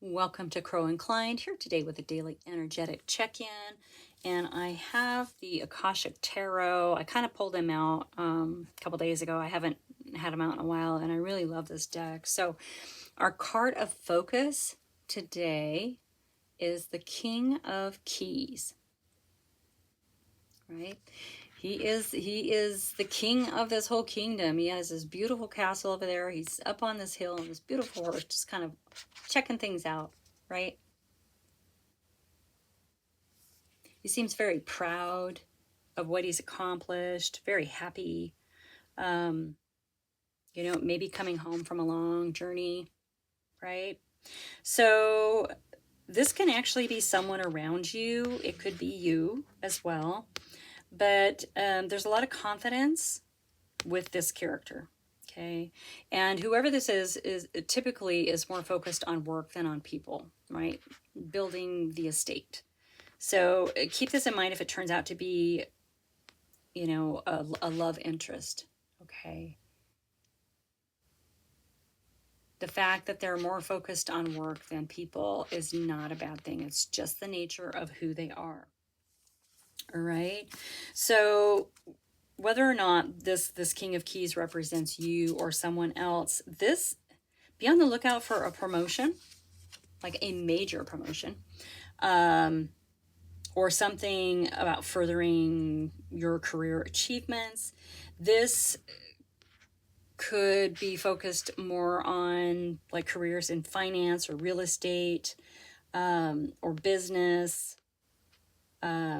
Welcome to Crow Inclined, here today with a daily energetic check-in. And I have the Akashic Tarot. I kind of pulled them out a couple days ago. I haven't had them out in a while, and I really love this deck. So our card of focus today is the King of Keys, right? He is the king of this whole kingdom. He has this beautiful castle over there. He's up on this hill on this beautiful horse, just kind of checking things out, right? He seems very proud of what he's accomplished, very happy. Maybe coming home from a long journey, right? So this can actually be someone around you. It could be you as well. But there's a lot of confidence with this character, okay? And whoever this is typically is more focused on work than on people, right? Building the estate. So keep this in mind if it turns out to be, a love interest, okay? The fact that they're more focused on work than people is not a bad thing. It's just the nature of who they are. All right. So whether or not this King of Keys represents you or someone else, be on the lookout for a promotion, like a major promotion, or something about furthering your career achievements. This could be focused more on like careers in finance or real estate, or business.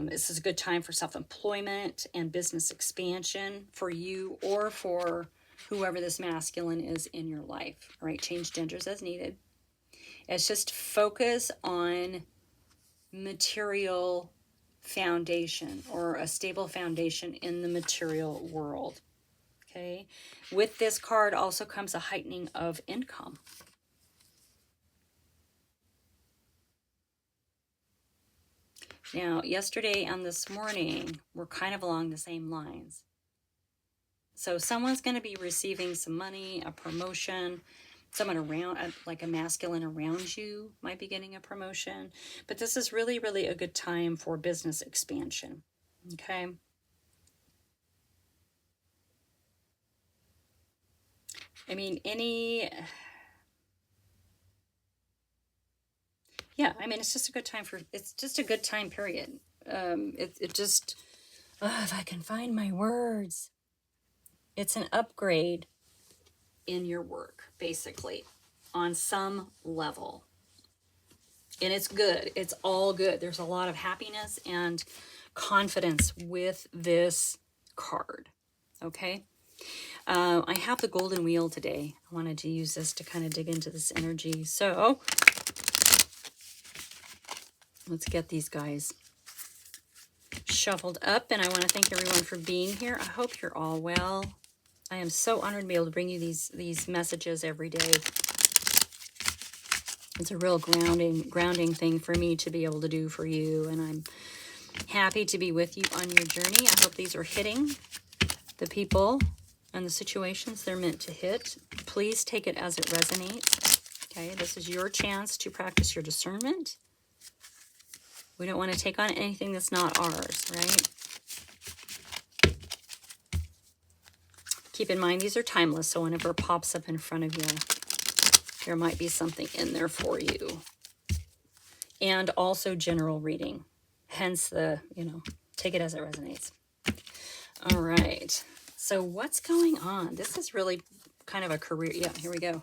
This is a good time for self-employment and business expansion for you or for whoever this masculine is in your life. All right, change genders as needed. It's just focus on material foundation or a stable foundation in the material world. Okay. With this card also comes a heightening of income. Now, yesterday and this morning were kind of along the same lines. So someone's going to be receiving some money, a promotion. Someone around, like a masculine around you, might be getting a promotion. But this is really, really a good time for business expansion. Okay. I mean, it's just a good time it's just a good time period. If I can find my words, it's an upgrade in your work, basically, on some level. And it's good. It's all good. There's a lot of happiness and confidence with this card. Okay. I have the golden wheel today. I wanted to use this to kind of dig into this energy. So let's get these guys shuffled up. And I want to thank everyone for being here. I hope you're all well. I am so honored to be able to bring you these messages every day. It's a real grounding thing for me to be able to do for you. And I'm happy to be with you on your journey. I hope these are hitting the people and the situations they're meant to hit. Please take it as it resonates. Okay, this is your chance to practice your discernment. We don't want to take on anything that's not ours, right? Keep in mind, these are timeless, so whenever it pops up in front of you, there might be something in there for you. And also general reading. Hence take it as it resonates. All right. So what's going on? This is really kind of a career. Yeah, here we go.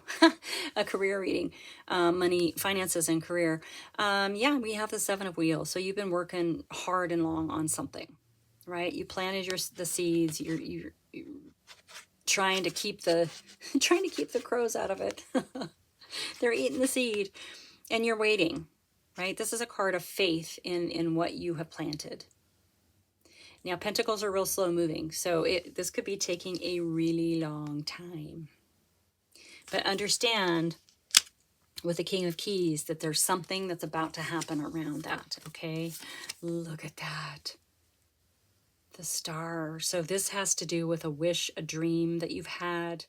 A career reading. Money, finances, and career. We have the Seven of Wheels. So you've been working hard and long on something, right? You planted the seeds. You're trying to keep the crows out of it. They're eating the seed, and you're waiting, right? This is a card of faith in what you have planted. Now, pentacles are real slow moving, so this could be taking a really long time. But understand, with the King of Keys, that there's something that's about to happen around that, okay? Look at that. The Star. So this has to do with a wish, a dream that you've had,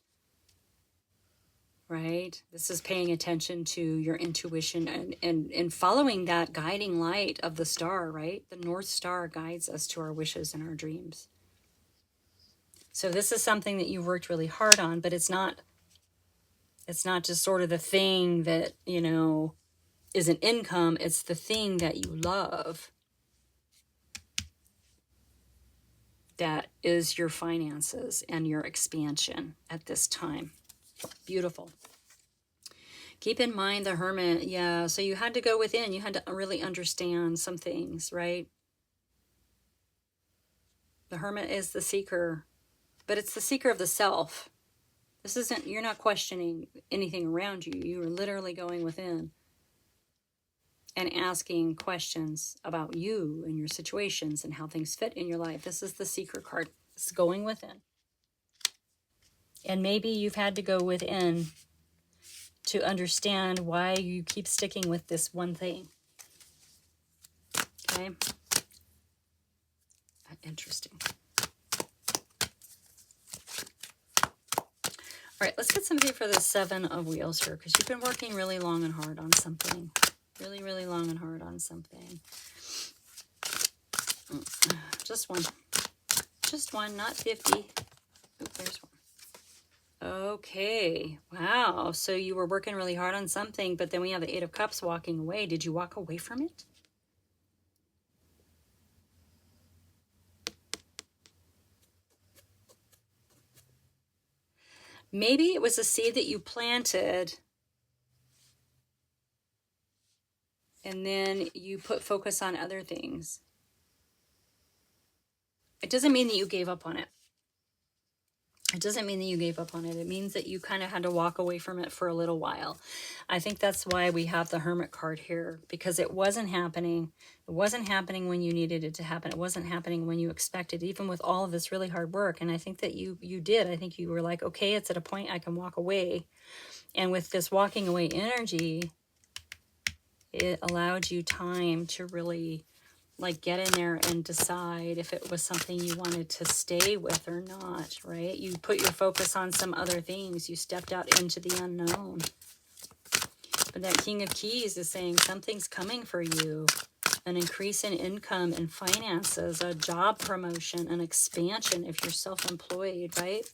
right? This is paying attention to your intuition and following that guiding light of the star, right? The North Star guides us to our wishes and our dreams. So this is something that you've worked really hard on, but it's not just sort of the thing that, you know, is an income. It's the thing that you love that is your finances and your expansion at this time. Beautiful. Keep in mind the Hermit. Yeah, so you had to go within. You had to really understand some things, right? The Hermit is the seeker, but it's the seeker of the self. This isn't, you're not questioning anything around you. You are literally going within and asking questions about you and your situations and how things fit in your life. This is the seeker card. It's going within. And maybe you've had to go within to understand why you keep sticking with this one thing. Okay? Interesting. All right, let's get something for the Seven of Wheels here, because you've been working really long and hard on something. Really, really long and hard on something. Just one. Just one, not 50. Oop, there's one. Okay. Wow. So you were working really hard on something, but then we have the Eight of Cups walking away. Did you walk away from it? Maybe it was a seed that you planted and then you put focus on other things. It doesn't mean that you gave up on it. It doesn't mean that you gave up on it. It means that you kind of had to walk away from it for a little while. I think that's why we have the Hermit card here, because it wasn't happening. It wasn't happening when you needed it to happen. It wasn't happening when you expected, even with all of this really hard work. And I think that you did. I think you were like, okay, it's at a point I can walk away. And with this walking away energy, it allowed you time to really like get in there and decide if it was something you wanted to stay with or not, right? You put your focus on some other things. You stepped out into the unknown. But that King of Keys is saying something's coming for you. An increase in income and finances, a job promotion, an expansion if you're self-employed, right?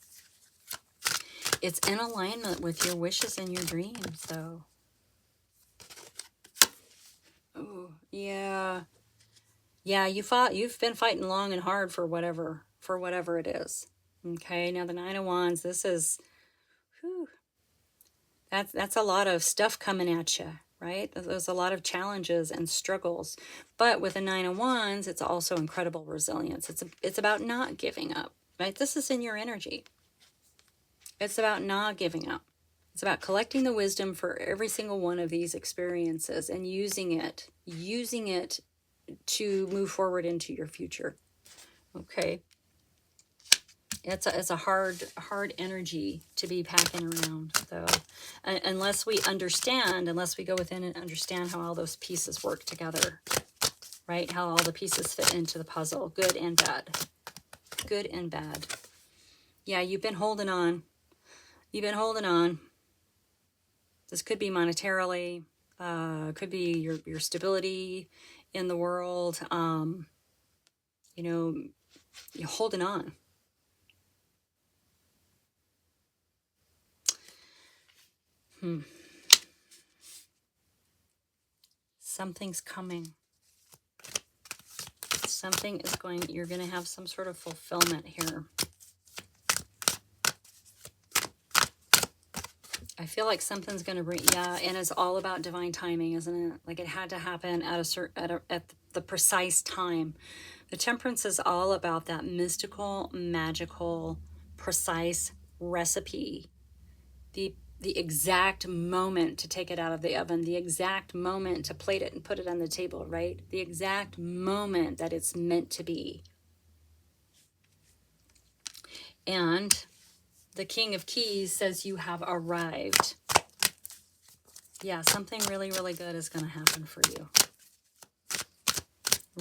It's in alignment with your wishes and your dreams, though. Oh, yeah. Yeah, you've been fighting long and hard for whatever it is. Okay, now the Nine of Wands, this is, whew, that's a lot of stuff coming at you, right? There's a lot of challenges and struggles. But with the Nine of Wands, it's also incredible resilience. It's about not giving up, right? This is in your energy. It's about not giving up. It's about collecting the wisdom for every single one of these experiences and using it to move forward into your future. Okay. It's a hard energy to be packing around, though, unless we go within and understand how all those pieces work together, right? How all the pieces fit into the puzzle, good and bad. Good and bad. Yeah, you've been holding on. You've been holding on. This could be monetarily, could be your stability in the world. You know, you're holding on. Something's coming. Something is going, you're going to have some sort of fulfillment here. I feel like something's going to bring, yeah, and it's all about divine timing, isn't it? Like it had to happen at the precise time. The Temperance is all about that mystical, magical, precise recipe. The exact moment to take it out of the oven, the exact moment to plate it and put it on the table, right? The exact moment that it's meant to be. And the King of Keys says you have arrived. Yeah, something really, really good is going to happen for you.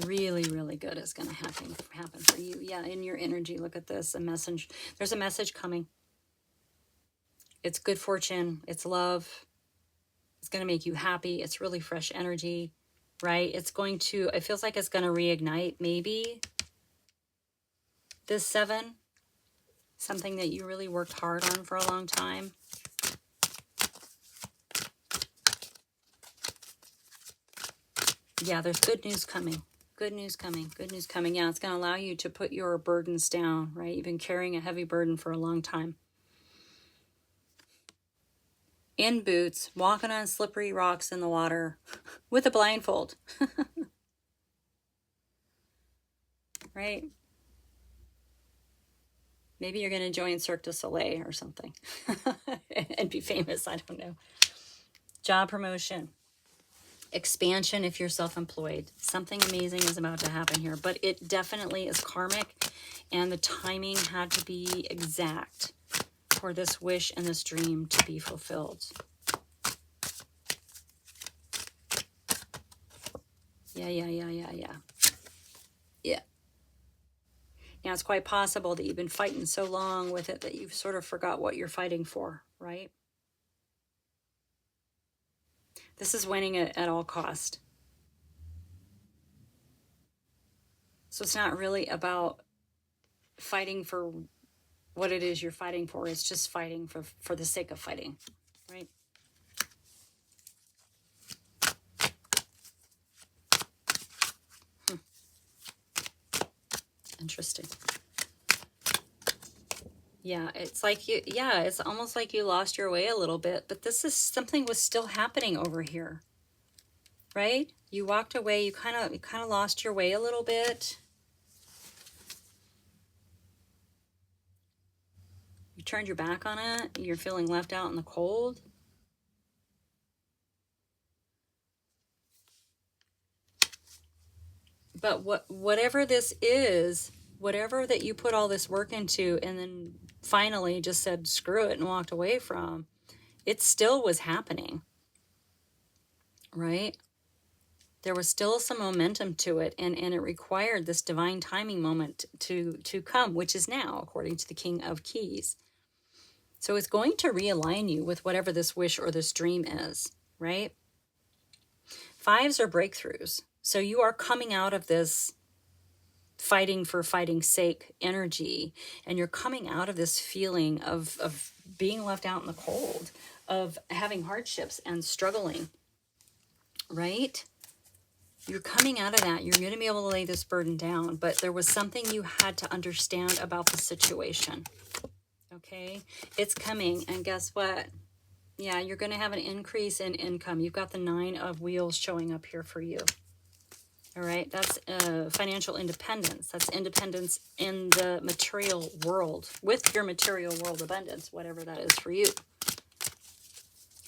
Really, really good is going to happen for you. Yeah, in your energy, look at this, a message. There's a message coming. It's good fortune. It's love. It's going to make you happy. It's really fresh energy, right? It's going to, it feels like it's going to reignite maybe this 7, something that you really worked hard on for a long time. Yeah, there's good news coming. Good news coming. Good news coming. Yeah, it's going to allow you to put your burdens down, right? You've been carrying a heavy burden for a long time. In boots, walking on slippery rocks in the water with a blindfold. Right? Maybe you're going to join Cirque du Soleil or something and be famous. I don't know. Job promotion. Expansion if you're self-employed. Something amazing is about to happen here, but it definitely is karmic, and the timing had to be exact for this wish and this dream to be fulfilled. Yeah. Now, it's quite possible that you've been fighting so long with it that you've sort of forgot what you're fighting for, right? This is winning at all cost. So it's not really about fighting for what it is you're fighting for. It's just fighting for the sake of fighting, right? Interesting. Yeah, it's like it's almost like you lost your way a little bit, but this is something was still happening over here, right? You walked away, you kind of lost your way a little bit. You turned your back on it. You're feeling left out in the cold. But whatever this is, whatever that you put all this work into and then finally just said screw it and walked away from, it still was happening, right? There was still some momentum to it, and it required this divine timing moment to come, which is now, according to the King of Keys. So it's going to realign you with whatever this wish or this dream is, right? 5s are breakthroughs. So you are coming out of this fighting for fighting's sake energy, and you're coming out of this feeling of being left out in the cold, of having hardships and struggling, right? You're coming out of that. You're going to be able to lay this burden down, but there was something you had to understand about the situation. Okay, it's coming, and guess what? Yeah, you're going to have an increase in income. You've got the 9 of Wheels showing up here for you. All right, that's financial independence. That's independence in the material world, with your material world abundance, whatever that is for you.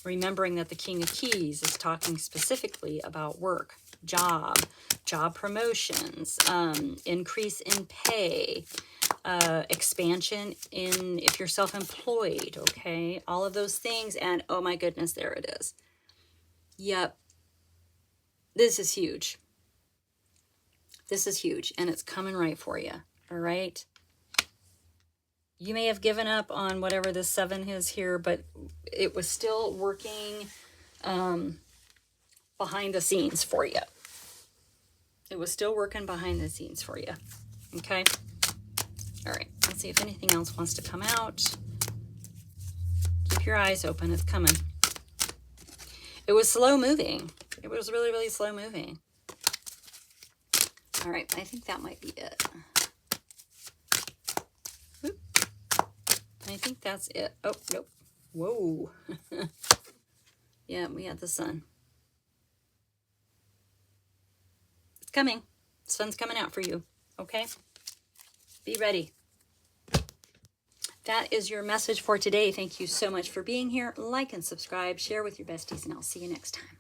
Remembering that the King of Keys is talking specifically about work, job promotions, increase in pay, expansion in if you're self-employed, okay? All of those things, and oh my goodness, there it is. Yep. This is huge. This is huge, and it's coming right for you, all right? You may have given up on whatever this 7 is here, but it was still working behind the scenes for you. It was still working behind the scenes for you, okay? All right, let's see if anything else wants to come out. Keep your eyes open. It's coming. It was slow moving. It was really, really slow moving. All right, I think that might be it. Oop. I think that's it. Oh, nope. Whoa. Yeah, we had the sun. It's coming. The sun's coming out for you, okay? Be ready. That is your message for today. Thank you so much for being here. Like and subscribe. Share with your besties, and I'll see you next time.